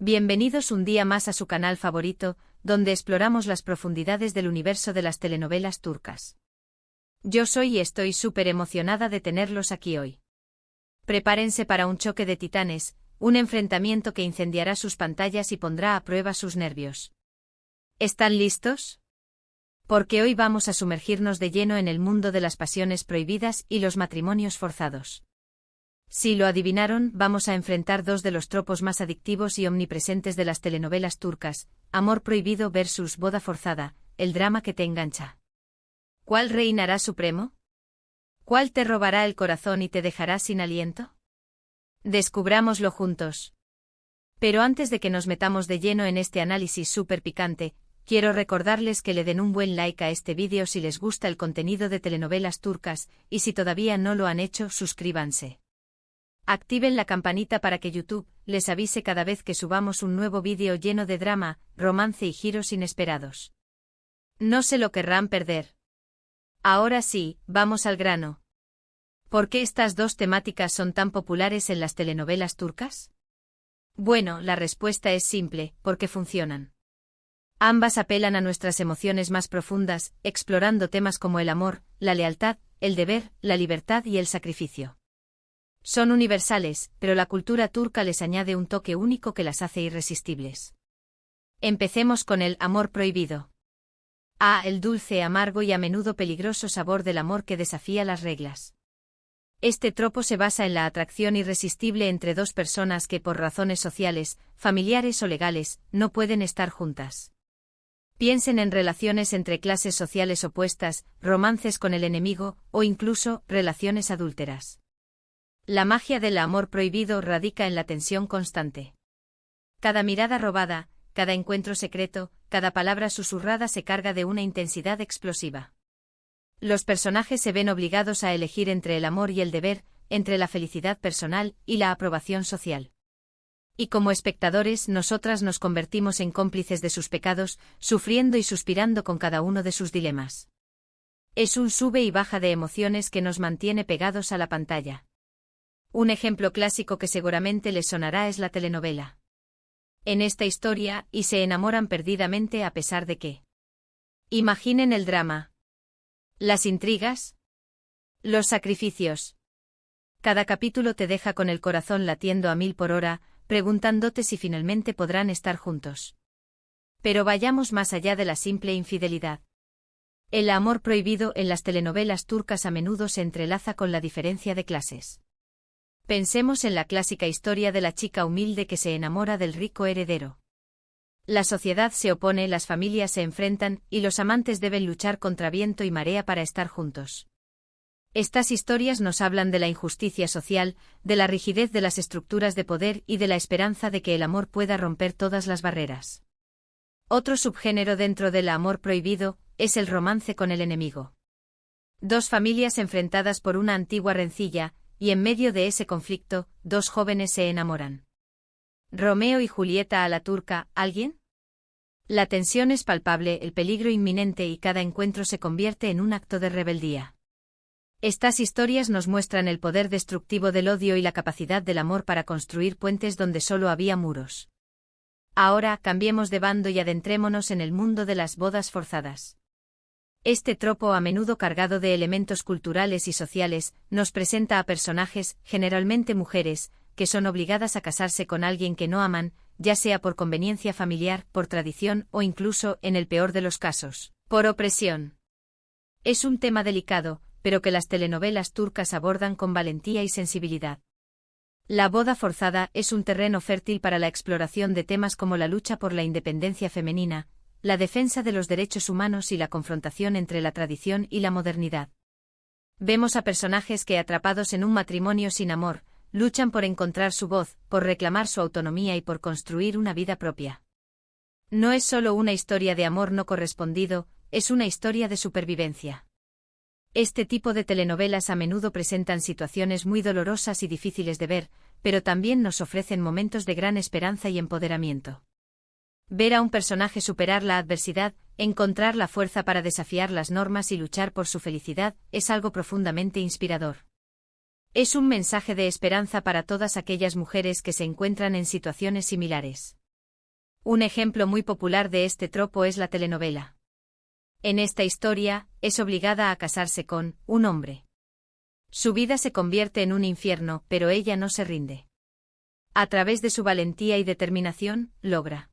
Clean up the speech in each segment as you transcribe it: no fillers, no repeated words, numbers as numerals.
Bienvenidos un día más a su canal favorito, donde exploramos las profundidades del universo de las telenovelas turcas. Yo soy y estoy súper emocionada de tenerlos aquí hoy. Prepárense para un choque de titanes, un enfrentamiento que incendiará sus pantallas y pondrá a prueba sus nervios. ¿Están listos? Porque hoy vamos a sumergirnos de lleno en el mundo de las pasiones prohibidas y los matrimonios forzados. Si lo adivinaron, vamos a enfrentar dos de los tropos más adictivos y omnipresentes de las telenovelas turcas: amor prohibido versus boda forzada, el drama que te engancha. ¿Cuál reinará supremo? ¿Cuál te robará el corazón y te dejará sin aliento? Descubrámoslo juntos. Pero antes de que nos metamos de lleno en este análisis súper picante, quiero recordarles que le den un buen like a este vídeo si les gusta el contenido de telenovelas turcas, y si todavía no lo han hecho, suscríbanse. Activen la campanita para que YouTube les avise cada vez que subamos un nuevo vídeo lleno de drama, romance y giros inesperados. No se lo querrán perder. Ahora sí, vamos al grano. ¿Por qué estas dos temáticas son tan populares en las telenovelas turcas? Bueno, la respuesta es simple: porque funcionan. Ambas apelan a nuestras emociones más profundas, explorando temas como el amor, la lealtad, el deber, la libertad y el sacrificio. Son universales, pero la cultura turca les añade un toque único que las hace irresistibles. Empecemos con el amor prohibido. El dulce, amargo y a menudo peligroso sabor del amor que desafía las reglas. Este tropo se basa en la atracción irresistible entre dos personas que por razones sociales, familiares o legales, no pueden estar juntas. Piensen en relaciones entre clases sociales opuestas, romances con el enemigo, o incluso, relaciones adúlteras. La magia del amor prohibido radica en la tensión constante. Cada mirada robada, cada encuentro secreto, cada palabra susurrada se carga de una intensidad explosiva. Los personajes se ven obligados a elegir entre el amor y el deber, entre la felicidad personal y la aprobación social. Y como espectadores, nosotras nos convertimos en cómplices de sus pecados, sufriendo y suspirando con cada uno de sus dilemas. Es un sube y baja de emociones que nos mantiene pegados a la pantalla. Un ejemplo clásico que seguramente les sonará es la telenovela. En esta historia, y se enamoran perdidamente a pesar de que. Imaginen el drama. Las intrigas. Los sacrificios. Cada capítulo te deja con el corazón latiendo a 1000 por hora, preguntándote si finalmente podrán estar juntos. Pero vayamos más allá de la simple infidelidad. El amor prohibido en las telenovelas turcas a menudo se entrelaza con la diferencia de clases. Pensemos en la clásica historia de la chica humilde que se enamora del rico heredero. La sociedad se opone, las familias se enfrentan, y los amantes deben luchar contra viento y marea para estar juntos. Estas historias nos hablan de la injusticia social, de la rigidez de las estructuras de poder y de la esperanza de que el amor pueda romper todas las barreras. Otro subgénero dentro del amor prohibido es el romance con el enemigo. Dos familias enfrentadas por una antigua rencilla, y en medio de ese conflicto, dos jóvenes se enamoran. Romeo y Julieta a la turca, ¿alguien? La tensión es palpable, el peligro inminente y cada encuentro se convierte en un acto de rebeldía. Estas historias nos muestran el poder destructivo del odio y la capacidad del amor para construir puentes donde solo había muros. Ahora, cambiemos de bando y adentrémonos en el mundo de las bodas forzadas. Este tropo, a menudo cargado de elementos culturales y sociales, nos presenta a personajes, generalmente mujeres, que son obligadas a casarse con alguien que no aman, ya sea por conveniencia familiar, por tradición o incluso, en el peor de los casos, por opresión. Es un tema delicado, pero que las telenovelas turcas abordan con valentía y sensibilidad. La boda forzada es un terreno fértil para la exploración de temas como la lucha por la independencia femenina, la defensa de los derechos humanos y la confrontación entre la tradición y la modernidad. Vemos a personajes que, atrapados en un matrimonio sin amor, luchan por encontrar su voz, por reclamar su autonomía y por construir una vida propia. No es solo una historia de amor no correspondido, es una historia de supervivencia. Este tipo de telenovelas a menudo presentan situaciones muy dolorosas y difíciles de ver, pero también nos ofrecen momentos de gran esperanza y empoderamiento. Ver a un personaje superar la adversidad, encontrar la fuerza para desafiar las normas y luchar por su felicidad, es algo profundamente inspirador. Es un mensaje de esperanza para todas aquellas mujeres que se encuentran en situaciones similares. Un ejemplo muy popular de este tropo es la telenovela. En esta historia, es obligada a casarse con un hombre. Su vida se convierte en un infierno, pero ella no se rinde. A través de su valentía y determinación, logra.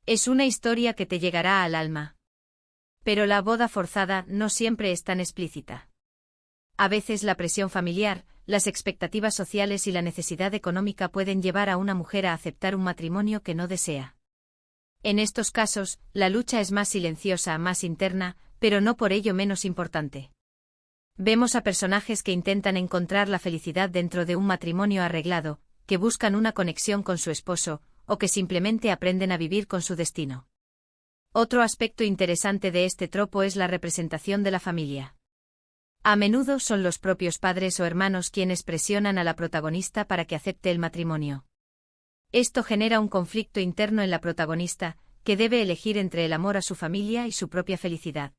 Es una historia que te llegará al alma. Pero la boda forzada no siempre es tan explícita. A veces la presión familiar, las expectativas sociales y la necesidad económica pueden llevar a una mujer a aceptar un matrimonio que no desea. En estos casos, la lucha es más silenciosa, más interna, pero no por ello menos importante. Vemos a personajes que intentan encontrar la felicidad dentro de un matrimonio arreglado, que buscan una conexión con su esposo, o que simplemente aprenden a vivir con su destino. Otro aspecto interesante de este tropo es la representación de la familia. A menudo son los propios padres o hermanos quienes presionan a la protagonista para que acepte el matrimonio. Esto genera un conflicto interno en la protagonista, que debe elegir entre el amor a su familia y su propia felicidad.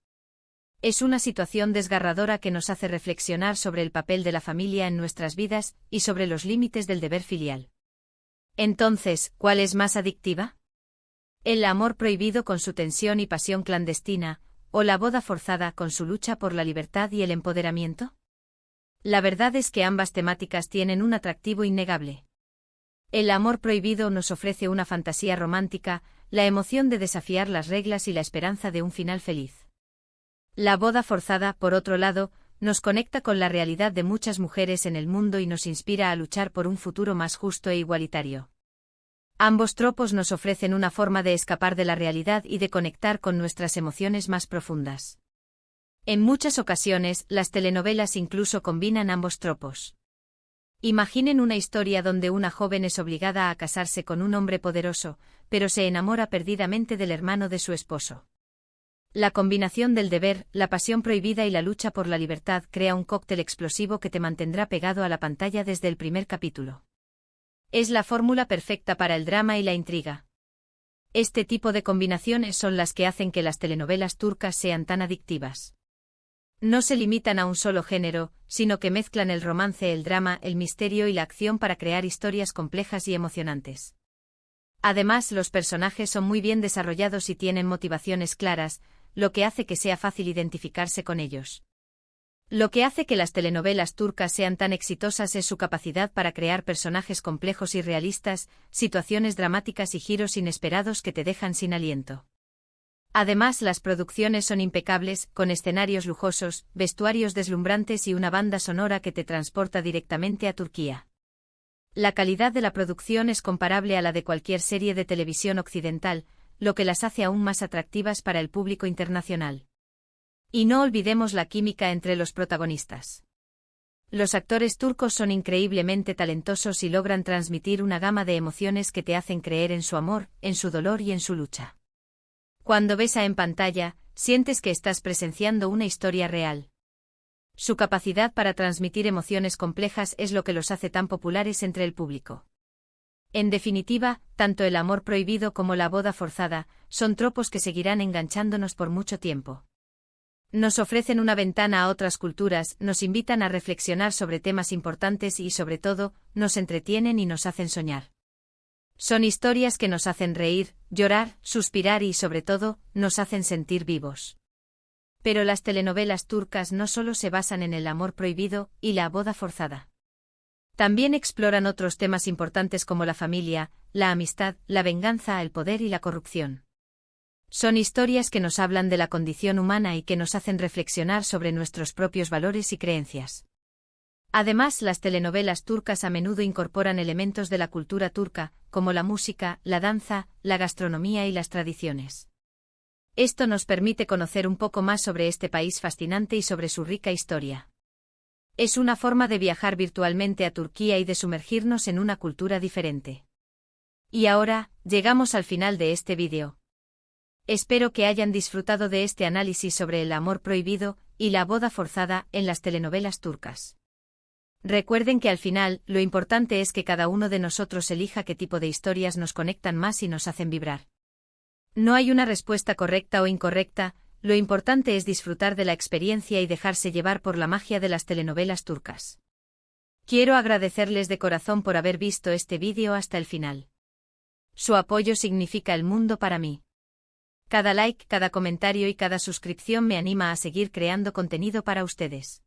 Es una situación desgarradora que nos hace reflexionar sobre el papel de la familia en nuestras vidas y sobre los límites del deber filial. Entonces, ¿cuál es más adictiva? ¿El amor prohibido con su tensión y pasión clandestina, o la boda forzada con su lucha por la libertad y el empoderamiento? La verdad es que ambas temáticas tienen un atractivo innegable. El amor prohibido nos ofrece una fantasía romántica, la emoción de desafiar las reglas y la esperanza de un final feliz. La boda forzada, por otro lado, nos conecta con la realidad de muchas mujeres en el mundo y nos inspira a luchar por un futuro más justo e igualitario. Ambos tropos nos ofrecen una forma de escapar de la realidad y de conectar con nuestras emociones más profundas. En muchas ocasiones, las telenovelas incluso combinan ambos tropos. Imaginen una historia donde una joven es obligada a casarse con un hombre poderoso, pero se enamora perdidamente del hermano de su esposo. La combinación del deber, la pasión prohibida y la lucha por la libertad crea un cóctel explosivo que te mantendrá pegado a la pantalla desde el primer capítulo. Es la fórmula perfecta para el drama y la intriga. Este tipo de combinaciones son las que hacen que las telenovelas turcas sean tan adictivas. No se limitan a un solo género, sino que mezclan el romance, el drama, el misterio y la acción para crear historias complejas y emocionantes. Además, los personajes son muy bien desarrollados y tienen motivaciones claras, lo que hace que sea fácil identificarse con ellos. Lo que hace que las telenovelas turcas sean tan exitosas es su capacidad para crear personajes complejos y realistas, situaciones dramáticas y giros inesperados que te dejan sin aliento. Además, las producciones son impecables, con escenarios lujosos, vestuarios deslumbrantes y una banda sonora que te transporta directamente a Turquía. La calidad de la producción es comparable a la de cualquier serie de televisión occidental, lo que las hace aún más atractivas para el público internacional. Y no olvidemos la química entre los protagonistas. Los actores turcos son increíblemente talentosos y logran transmitir una gama de emociones que te hacen creer en su amor, en su dolor y en su lucha. Cuando ves en pantalla, sientes que estás presenciando una historia real. Su capacidad para transmitir emociones complejas es lo que los hace tan populares entre el público. En definitiva, tanto el amor prohibido como la boda forzada son tropos que seguirán enganchándonos por mucho tiempo. Nos ofrecen una ventana a otras culturas, nos invitan a reflexionar sobre temas importantes y, sobre todo, nos entretienen y nos hacen soñar. Son historias que nos hacen reír, llorar, suspirar y, sobre todo, nos hacen sentir vivos. Pero las telenovelas turcas no solo se basan en el amor prohibido y la boda forzada. También exploran otros temas importantes como la familia, la amistad, la venganza, el poder y la corrupción. Son historias que nos hablan de la condición humana y que nos hacen reflexionar sobre nuestros propios valores y creencias. Además, las telenovelas turcas a menudo incorporan elementos de la cultura turca, como la música, la danza, la gastronomía y las tradiciones. Esto nos permite conocer un poco más sobre este país fascinante y sobre su rica historia. Es una forma de viajar virtualmente a Turquía y de sumergirnos en una cultura diferente. Y ahora, llegamos al final de este vídeo. Espero que hayan disfrutado de este análisis sobre el amor prohibido y la boda forzada en las telenovelas turcas. Recuerden que al final, lo importante es que cada uno de nosotros elija qué tipo de historias nos conectan más y nos hacen vibrar. No hay una respuesta correcta o incorrecta, lo importante es disfrutar de la experiencia y dejarse llevar por la magia de las telenovelas turcas. Quiero agradecerles de corazón por haber visto este vídeo hasta el final. Su apoyo significa el mundo para mí. Cada like, cada comentario y cada suscripción me anima a seguir creando contenido para ustedes.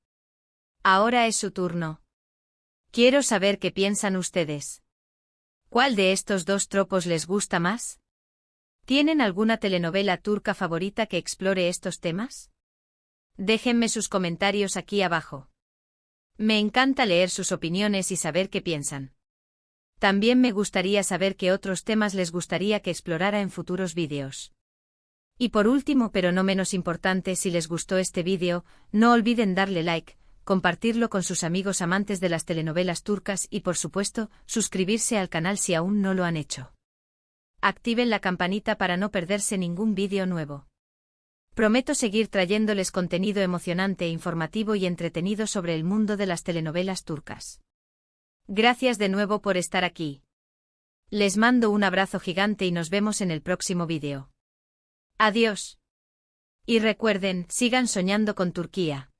Ahora es su turno. Quiero saber qué piensan ustedes. ¿Cuál de estos dos tropos les gusta más? ¿Tienen alguna telenovela turca favorita que explore estos temas? Déjenme sus comentarios aquí abajo. Me encanta leer sus opiniones y saber qué piensan. También me gustaría saber qué otros temas les gustaría que explorara en futuros vídeos. Y por último, pero no menos importante, si les gustó este vídeo, no olviden darle like, compartirlo con sus amigos amantes de las telenovelas turcas y por supuesto, suscribirse al canal si aún no lo han hecho. Activen la campanita para no perderse ningún vídeo nuevo. Prometo seguir trayéndoles contenido emocionante, informativo y entretenido sobre el mundo de las telenovelas turcas. Gracias de nuevo por estar aquí. Les mando un abrazo gigante y nos vemos en el próximo vídeo. Adiós. Y recuerden, sigan soñando con Turquía.